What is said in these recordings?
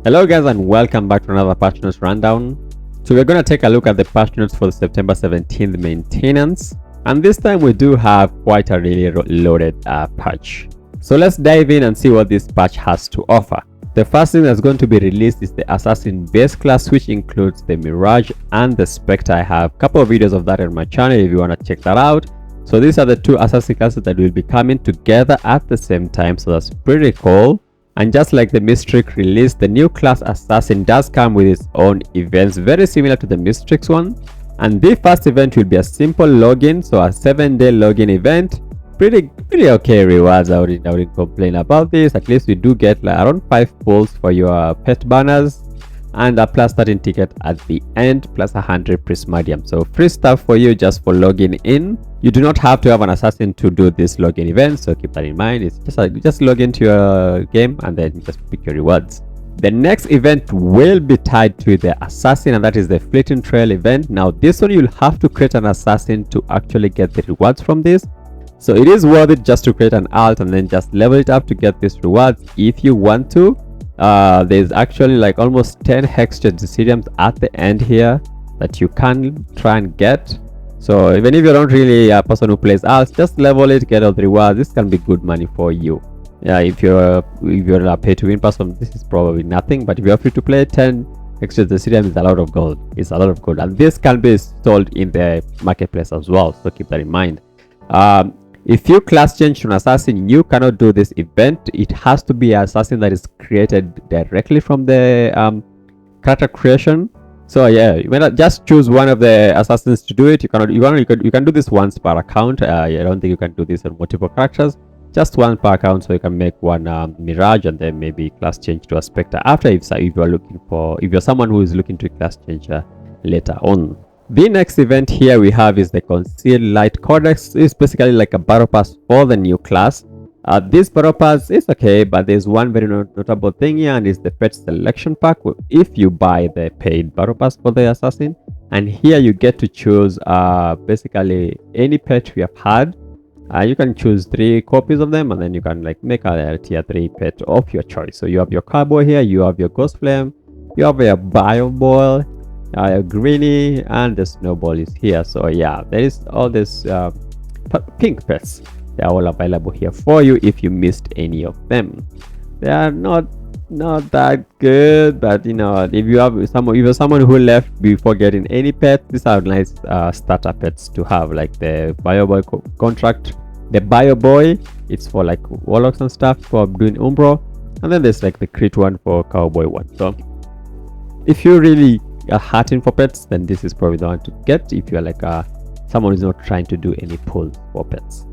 Hello guys and welcome back to another patch notes rundown. So we're going to take a look at the patch notes for the September 17th maintenance, and this time we do have quite a really loaded patch. So let's dive in and see what this patch has to offer. The first thing that's going to be released is the Assassin base class, which includes the Mirage and the Spectre. I have a couple of videos of that on my channel if you want to check that out. So these are the two Assassin classes that will be coming together at the same time, so that's pretty cool. And just like the Mystrix release, the new class Assassin does come with its own events, very similar to the Mystrix one. And the first event will be a simple login, so a 7-day login event. Pretty okay rewards. I wouldn't complain about this. At least we do get like around 5 pulls for your pet banners, and a plus 13 ticket at the end, plus 100 prismadium. So free stuff for you just for logging in. You do not have to have an assassin to do this login event, so keep that in mind. It's just log into your game and then just pick your rewards. The next event will be tied to the assassin, and that is the Fleeting Trail event. Now this one you'll have to create an assassin to actually get the rewards from this. So it is worth it just to create an alt and then just level it up to get these rewards if you want to. There's actually like almost 10 Hexchess Store at the end here that you can try and get. So even if you're not really a person who plays alts, just level it, get all the rewards. This can be good money for you. Yeah, if you're a pay to win person, this is probably nothing. But if you're free to play, 10 Hexchess Store is a lot of gold. It's a lot of gold, and this can be sold in the marketplace as well. So keep that in mind. If you class change to an assassin, you cannot do this event. It has to be an assassin that is created directly from the character creation. So yeah, you cannot just choose one of the assassins to do it. You can do this once per account. I don't think you can do this on multiple characters. Just one per account, so you can make one Mirage and then maybe class change to a Spectre after, if you're someone who is looking to class change later on. The next event here we have is the Concealed Light Codex. It's basically like a battle pass for the new class. This battle pass is okay, but there's one very notable thing here, and it's the pet selection pack. If you buy the paid battle pass for the assassin, and here you get to choose basically any pet we have had. You can choose 3 copies of them, and then you can like make a tier 3 pet of your choice. So you have your cowboy here, you have your ghost flame, you have your bio boy, greenie, and the snowball is here. So yeah, there is all this pink pets. They are all available here for you if you missed any of them. They are not that good, but you know, if you're someone who left before getting any pet, these are nice starter pets to have, like the bio boy contract. The bio boy, it's for like warlocks and stuff for doing umbro, and then there's like the crit one for cowboy one. So if you really are hunting for pets, then this is probably the one to get if you're like someone who's not trying to do any pulls for pets.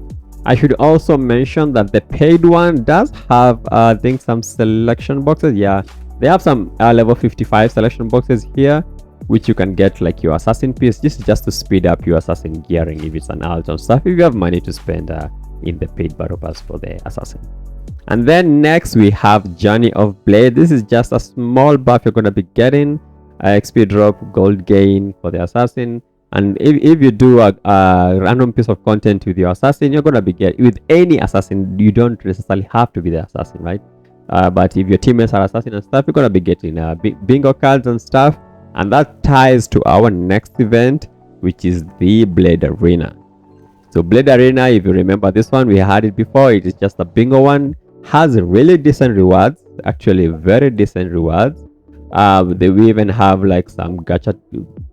I should also mention that the paid one does have I think some selection boxes. Yeah, they have some level 55 selection boxes here, which you can get like your assassin piece. This is just to speed up your assassin gearing if it's an alt and stuff, if you have money to spend in the paid battle pass for the assassin. And then next we have Journey of Blade. This is just a small buff you're going to be getting. XP drop, gold gain for the assassin, and if you do a random piece of content with your assassin, you're gonna be getting with any assassin. You don't necessarily have to be the assassin, right? But if your teammates are assassin and stuff, you're gonna be getting bingo cards and stuff, and that ties to our next event, which is the Blade Arena. So Blade Arena, if you remember this one, we had it before. It is just a bingo one, has really decent rewards, actually very decent rewards. We even have like some gacha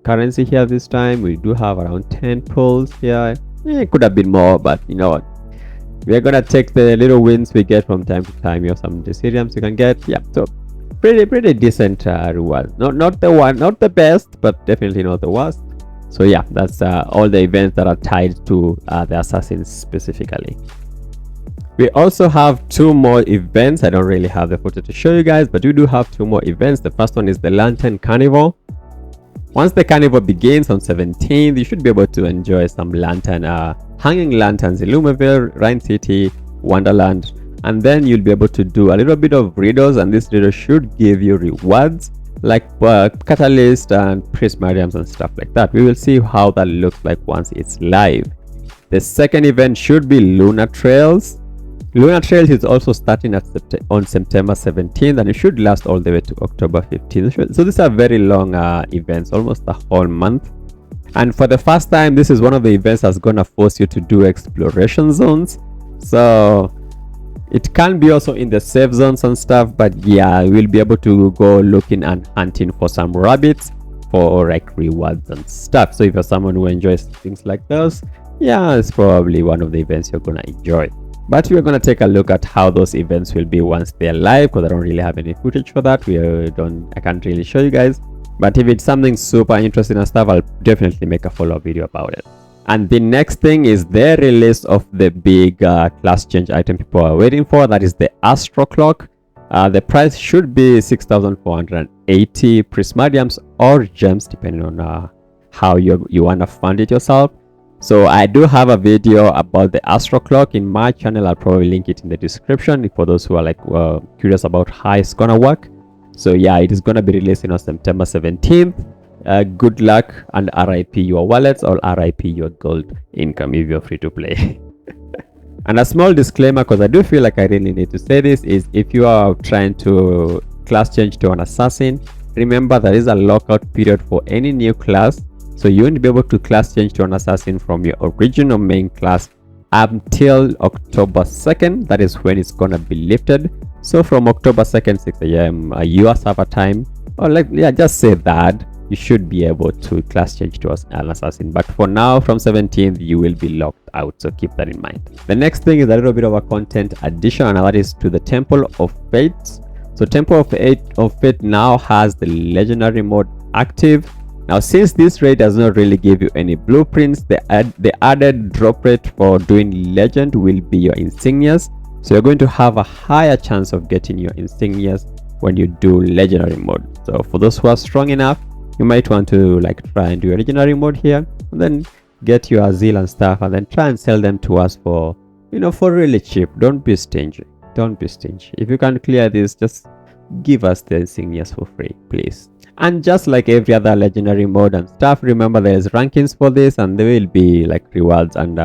currency here this time. We do have around 10 pulls here. It could have been more, but you know what, we're gonna take the little wins we get from time to time. You have some Desiriums you can get. Yeah, so pretty decent reward. Not the best, but definitely not the worst. So yeah, that's all the events that are tied to the assassins specifically. We also have 2 more events. I don't really have the photo to show you guys, but we do have 2 more events. The first one is the Lantern Carnival. Once the carnival begins on 17th, you should be able to enjoy some lantern hanging lanterns in Lumaville, Rhine City, Wonderland, and then you'll be able to do a little bit of riddles, and this riddle should give you rewards like catalyst and prismariums and stuff like that. We will see how that looks like once it's live. The second event should be Lunar Trails. Lunar Trails is also starting on September 17th, and it should last all the way to October 15th. So these are very long events, almost a whole month. And for the first time, this is one of the events that's gonna force you to do exploration zones. So it can be also in the safe zones and stuff, but yeah, we'll be able to go looking and hunting for some rabbits for like rewards and stuff. So if you're someone who enjoys things like those, yeah, it's probably one of the events you're gonna enjoy. But we're gonna take a look at how those events will be once they're live, because I don't really have any footage for that. I can't really show you guys. But if it's something super interesting and stuff, I'll definitely make a follow-up video about it. And the next thing is the release of the big class change item people are waiting for. That is the Astro Clock. The price should be 6,480 prismadiums or gems, depending on how you want to fund it yourself. So I do have a video about the Astro Clock in my channel. I'll probably link it in the description for those who are like curious about how it's gonna work. So yeah, it is gonna be releasing on September 17th. Good luck, and RIP your wallets or RIP your gold income if you're free to play. And a small disclaimer, because I do feel like I really need to say this, is if you are trying to class change to an assassin, remember there is a lockout period for any new class. So you won't be able to class change to an assassin from your original main class until October 2nd. That is when it's gonna be lifted. So from October 2nd, 6 a.m. US server time, or like, yeah, just say that, you should be able to class change to an assassin. But for now, from 17th, you will be locked out. So keep that in mind. The next thing is a little bit of a content addition, and that is to the Temple of Fate. So Temple of Fate now has the legendary mode active. Now, since this raid does not really give you any blueprints, the added drop rate for doing legend will be your insignias. So you're going to have a higher chance of getting your insignias when you do legendary mode. So for those who are strong enough, you might want to like try and do a legendary mode here, and then get your Azil and stuff, and then try and sell them to us for, you know, for really cheap. Don't be stingy. Don't be stingy. If you can clear this, just give us the insignias for free, please. And just like every other legendary mode and stuff, remember there's rankings for this, and there will be like rewards and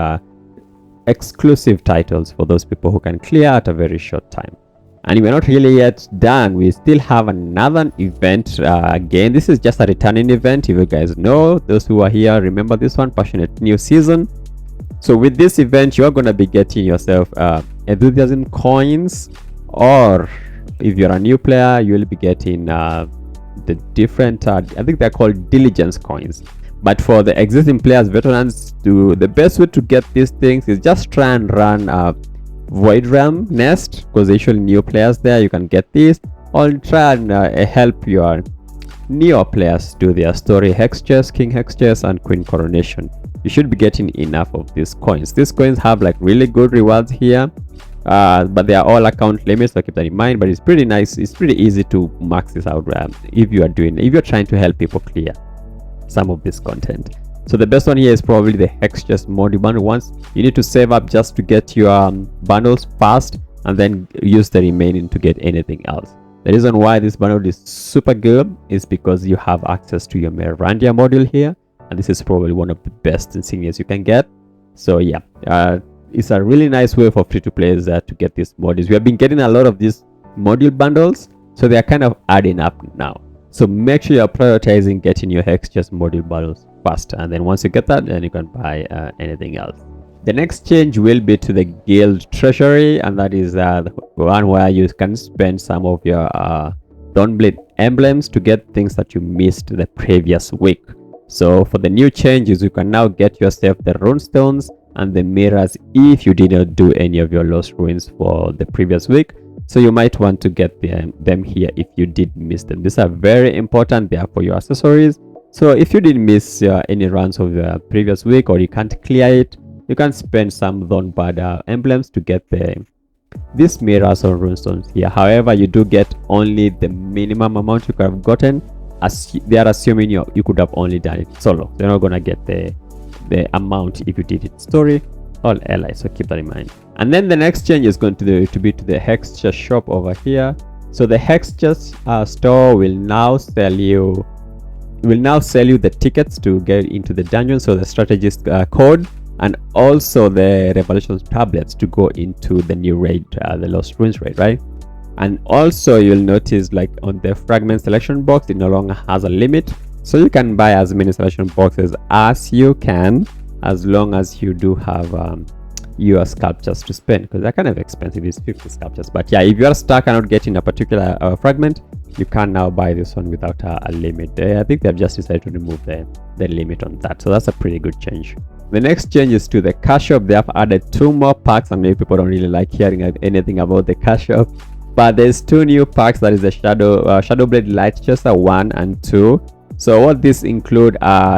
exclusive titles for those people who can clear at a very short time. And we're not really yet done. We still have another event. Again, this is just a returning event. If you guys know, those who are here, remember this one, Passionate New Season. So with this event, you're going to be getting yourself enthusiasm coins, or if you're a new player, you will be getting the different I think they're called diligence coins. But for the existing players, veterans, the best way to get these things is just try and run Void Realm Nest, because they usually new players there, you can get these, or try and help your newer players do their story Hexchess, King Hexchess, and Queen Coronation. You should be getting enough of these coins. These coins have like really good rewards here, but they are all account limits, so keep that in mind. But it's pretty nice. It's pretty easy to max this out if you're trying to help people clear some of this content. So the best one here is probably the Hexchess mod bundle. Once you need to save up just to get your bundles fast, and then use the remaining to get anything else. The reason why this bundle is super good is because you have access to your Mirandia module here, and this is probably one of the best insignias you can get. So yeah, it's a really nice way for free to players to get these modules. We have been getting a lot of these module bundles, so they are kind of adding up now. So make sure you're prioritizing getting your Hexchess module bundles first, and then once you get that, then you can buy anything else. The next change will be to the guild treasury, and that is the one where you can spend some of your Dawnblade emblems to get things that you missed the previous week. So for the new changes, you can now get yourself the runestones and the mirrors if you did not do any of your lost ruins for the previous week. So you might want to get them here if you did miss them. These are very important. They are for your accessories. So if you did miss any runs of the previous week, or you can't clear it, you can spend some Dawnblade emblems to get these mirrors or runestones here. However, you do get only the minimum amount you could have gotten, as they are assuming you could have only done it solo. They're not gonna get the amount if you did it story or ally, so keep that in mind. And then the next change is going to be to the Hexchess shop over here. So the Hexchess store will now sell you the tickets to get into the dungeon, so the strategist code, and also the Revelation tablets to go into the new raid, the Lost Ruins raid, right? And also you'll notice like on the fragment selection box, it no longer has a limit, so you can buy as many selection boxes as you can, as long as you do have your sculptures to spend, because they're kind of expensive. It's 50 sculptures, but yeah, if you are stuck and not getting a particular fragment, you can now buy this one without a limit. I think they've just decided to remove the limit on that, so that's a pretty good change. The next change is to the cash shop. They have added 2 more packs, and maybe people don't really like hearing anything about the cash shop, but there's 2 new packs. That is the Shadowblade Light Chaser 1 and 2. So what this include,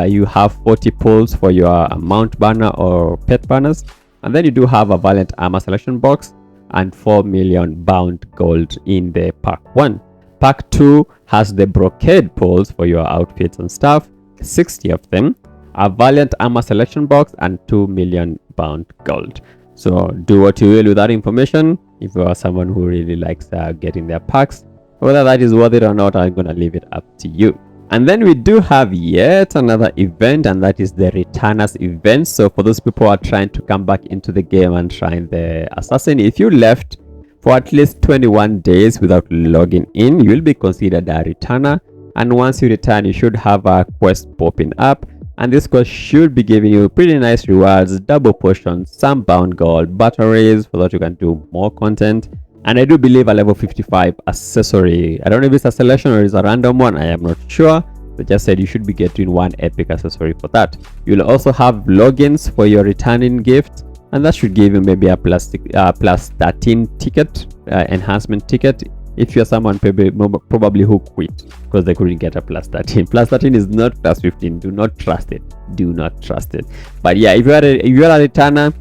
you have 40 pulls for your mount banner or pet banners, and then you do have a Valiant Armor selection box and 4 million bound gold in the pack 1. Pack 2 has the brocade pulls for your outfits and stuff, 60 of them, a Valiant Armor selection box, and 2 million bound gold. So do what you will with that information. If you are someone who really likes getting their packs, whether that is worth it or not, I'm gonna leave it up to you. And then we do have yet another event, and that is the Returners event. So for those people who are trying to come back into the game and trying the assassin, if you left for at least 21 days without logging in, you will be considered a returner. And once you return, you should have a quest popping up, and this quest should be giving you pretty nice rewards, double potions, some bound gold, batteries, so that you can do more content. And I do believe a level 55 accessory. I don't know if it's a selection or it's a random one, I am not sure. They just said you should be getting 1 epic accessory for that. You'll also have logins for your returning gift, and that should give you maybe a plus 13 ticket, enhancement ticket, if you're someone probably who quit because they couldn't get a plus 13. Plus 13 is not plus 15. Do not trust it. Do not trust it. But yeah, if you are a returner,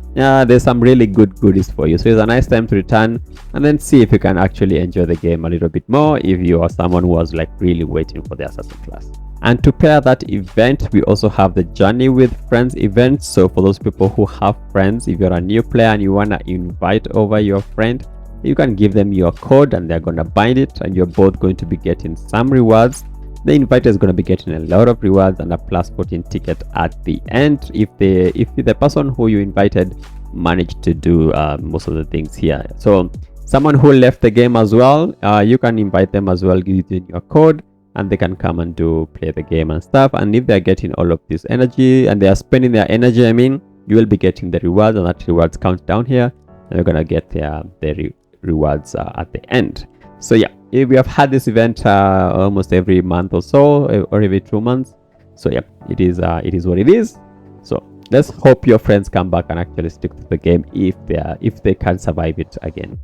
there's some really good goodies for you. So it's a nice time to return and then see if you can actually enjoy the game a little bit more if you are someone who was like really waiting for the assassin class. And to pair that event, we also have the Journey with Friends event. So for those people who have friends, if you're a new player and you want to invite over your friend, you can give them your code and they're going to bind it, and you're both going to be getting some rewards. The inviter is going to be getting a lot of rewards and a plus 14 ticket at the end if the person who you invited managed to do most of the things here. So someone who left the game as well, you can invite them as well, give them your code, and they can come and play the game and stuff. And if they're getting all of this energy and they are spending their energy, I mean, you will be getting the rewards, and that rewards count down here, and you're gonna get the rewards at the end. So yeah, we have had this event almost every month or so, or every 2 months. So yeah, it is what it is. So let's hope your friends come back and actually stick to the game if they can survive it again.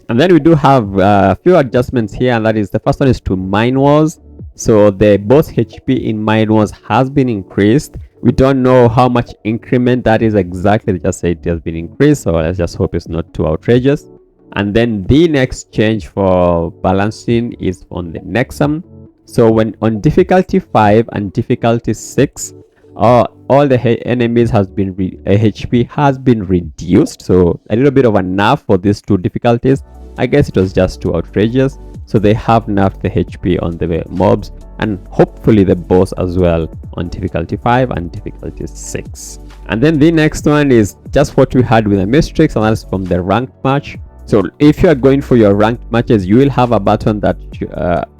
And then we do have a few adjustments here, and that is, the first one is to Mine Wars. So the boss HP in Mine Wars has been increased. We don't know how much increment that is exactly. They just say it has been increased, so let's just hope it's not too outrageous. And then the next change for balancing is on the Nexum. So when on difficulty 5 and difficulty 6, all the enemies has been HP has been reduced. So a little bit of a nerf for these 2 difficulties. I guess it was just too outrageous. So they have nerfed the HP on the mobs, and hopefully the boss as well on difficulty 5 and difficulty 6. And then the next one is just what we had with the Mystrix, and that's from the ranked match. So if you are going for your ranked matches, you will have a button that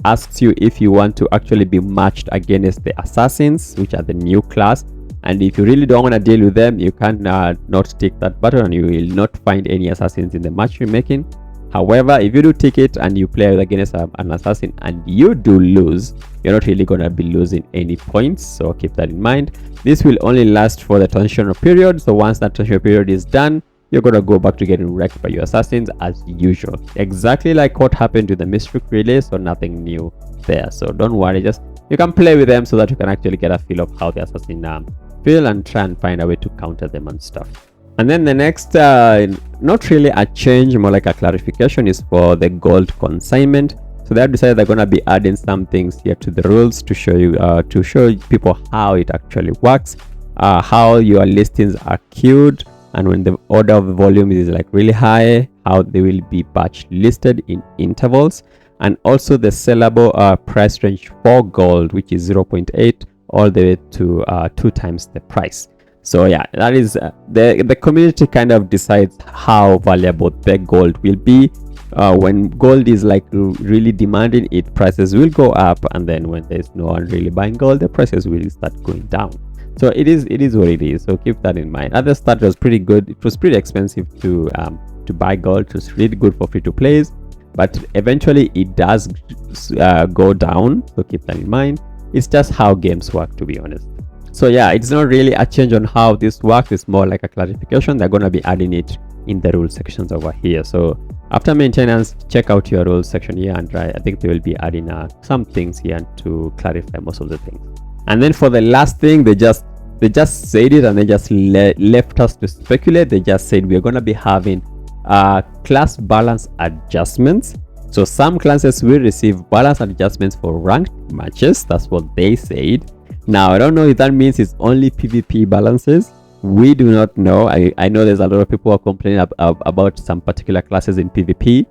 asks you if you want to actually be matched against the assassins, which are the new class. And if you really don't want to deal with them, you can not tick that button, and you will not find any assassins in the match you're making. However, if you do tick it and you play against an assassin and you do lose, you're not really going to be losing any points, so keep that in mind. This will only last for the transitional period, so once that transitional period is done, you're going to go back to getting wrecked by your assassins as usual, exactly like what happened to the Mystic Relay. So nothing new there, so don't worry, just you can play with them so that you can actually get a feel of how the assassin feel and try and find a way to counter them and stuff. And then the next, not really a change, more like a clarification, is for the gold consignment. So they have decided they're going to be adding some things here to the rules to show you, to show people how it actually works, how your listings are queued, and when the order of volume is like really high, how they will be batch listed in intervals, and also the sellable price range for gold, which is 0.8 all the way to 2 times the price. So yeah, that is the community kind of decides how valuable the gold will be. When gold is like really demanding it, prices will go up, and then when there's no one really buying gold, the prices will start going down. So it is what it is. So keep that in mind. At the start, it was pretty good. It was pretty expensive to buy gold. It was really good for free to plays, but eventually it does go down. So keep that in mind. It's just how games work, to be honest. So yeah, it's not really a change on how this works. It's more like a clarification. They're going to be adding it in the rule sections over here. So after maintenance, check out your rules section here, and I think they will be adding some things here to clarify most of the things. And then for the last thing, they just said it, and they just left us to speculate. They just said we're going to be having class balance adjustments. So some classes will receive balance adjustments for ranked matches. That's what they said. Now, I don't know if that means it's only PvP balances. We do not know. I know there's a lot of people who are complaining about some particular classes in PvP.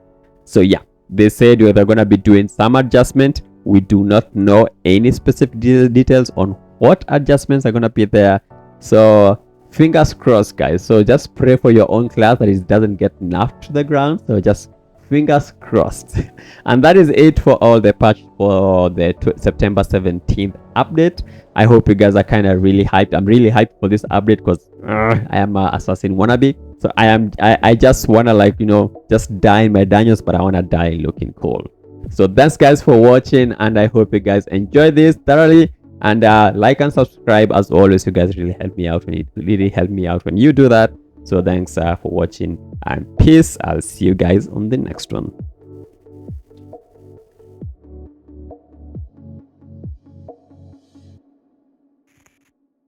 So yeah, they said they're going to be doing some adjustment. We do not know any specific details on what adjustments are going to be there. So fingers crossed, guys. So just pray for your own class that it doesn't get nerfed to the ground. So just fingers crossed. And that is it for all the patch for the September 17th update. I hope you guys are kind of really hyped. I'm really hyped for this update because I am an assassin wannabe. So I just want to, like, you know, just die in my dungeons, but I want to die looking cool. So thanks guys for watching, and I hope you guys enjoy this thoroughly. And like and subscribe as always. You guys really help me out when you do that. So thanks for watching, and peace. I'll see you guys on the next one.